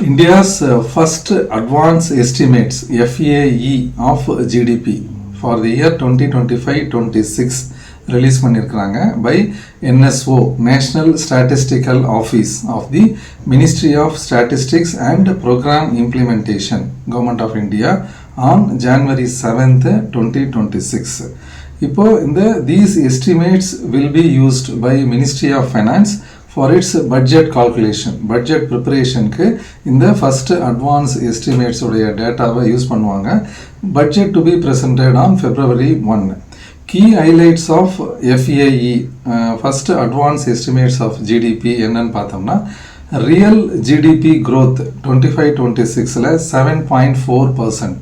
India's first advance estimates FAE of GDP for the year 2025-26 release பண்ணிருக்காங்க by NSO National Statistical Office of the Ministry of Statistics and Program Implementation Government of India on January 7th 2026. இப்போ these estimates will be used by Ministry of Finance for its budget calculation, budget preparation க்கு இந்த first advance estimates உடைய டேட்டாவை use பண்ணுவாங்க. Budget to be presented on February 1. Key highlights of FAE, first advance estimates of GDP என்னன்னு பார்த்தோம்னா real GDP growth 25-26ல 7.4%.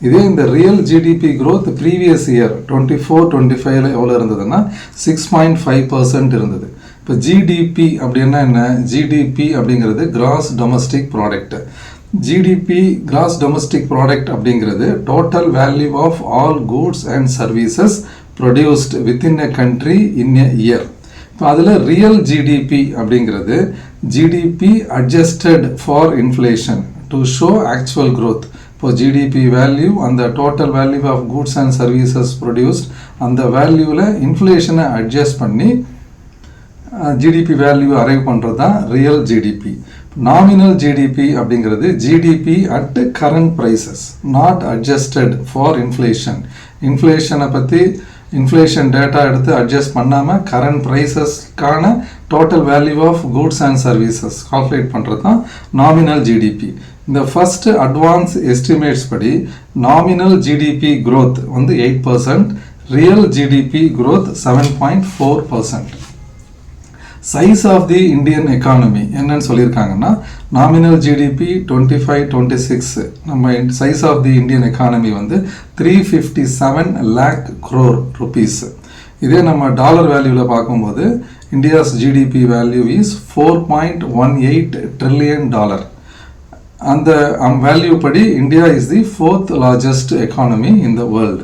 இதே இந்த real GDP growth previous year 24-25ல எவ்வளோ இருந்ததுன்னா 6.5% இருந்தது. இப்போ ஜிடிபி அப்படின்னா என்ன? ஜிடிபி அப்படிங்கிறது gross domestic product. GDP gross domestic product அப்படிங்கிறது total value of all goods and services produced within a country in a year. இப்போ அதில் ரியல் ஜிடிபி அப்படிங்கிறது GDP adjusted for inflation to show actual growth. இப்போ GDP value அந்த total value of goods and services produced அந்த வேல்யூவில் இன்ஃப்ளேஷனை adjust பண்ணி GDP value arrive பண்ணுறது தான் ரியல் ஜிடிபி. நாமினல் ஜிடிபி அப்படிங்கிறது GDP at current prices not adjusted for inflation. இன்ஃப்ளேஷனை பற்றி இன்ஃப்ளேஷன் டேட்டா எடுத்து அட்ஜஸ்ட் பண்ணாமல் கரண்ட் ப்ரைஸஸ்க்கான total value of goods and services calculate பண்ணுறது தான் நாமினல் ஜிடிபி. இந்த ஃபர்ஸ்ட் அட்வான்ஸ் எஸ்டிமேட்ஸ் படி nominal GDP growth 8%, real GDP growth 7.4%. Size of the Indian economy என்னன்னு சொல்லியிருக்காங்கன்னா நாமினல் ஜிடிபி 25-26 நம்ம size of the Indian economy 357 lakh crore rupees. இதே நம்ம dollar வேல்யூவில் பார்க்கும்போது India's GDP value is $4.18 trillion. அந்த வேல்யூ படி India is the 4th largest economy in the world.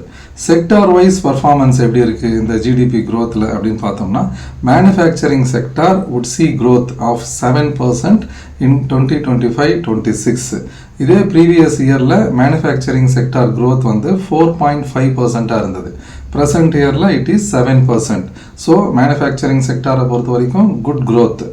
Sector wise performance எப்படி இருக்குது இந்த ஜிடிபி growthல அப்படின்னு பார்த்தோம்னா manufacturing sector would see growth of 7% in 2025-26. இதே ப்ரீவியஸ் இயரில் மேனுஃபேக்சரிங் செக்டார் growth 4.5% இருந்தது. ப்ரெசன்ட் இயரில் இட் இஸ் 7%. ஸோ மேனுஃபேக்சரிங் செக்டாரை பொறுத்த வரைக்கும் good growth.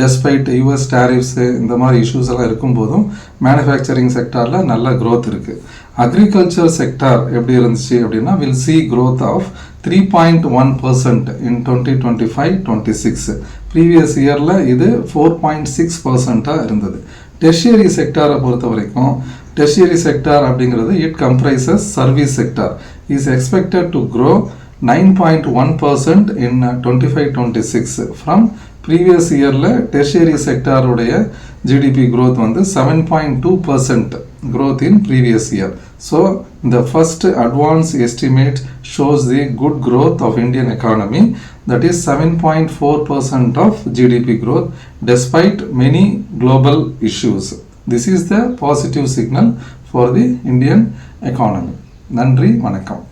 Despite US tariffs இந்த மாதிரி இஷ்யூஸ் எல்லாம் இருக்கும்போதும் மேனுஃபேக்சரிங் செக்டாரில் நல்ல growth இருக்குது. அக்ரிகல்ச்சர் செக்டார் எப்படி இருந்துச்சு அப்படின்னா will see growth of 3.1% in 2025-26. Previous இயரில் இது 4.6% இருந்தது. டெர்ஷியரி செக்டாரை பொறுத்த வரைக்கும் டெர்ஷியரி செக்டார் அப்படிங்கிறது it comprises service sector is expected to grow 9.1% in 25-26 from previous இயரில் tertiary செக்டாருடைய GDP growth 7.2% growth in previous year. So the first advance estimate shows the good growth of Indian economy, that is 7.4% of GDP growth despite many global issues. This is the positive signal for the Indian economy. நன்றி, வணக்கம்.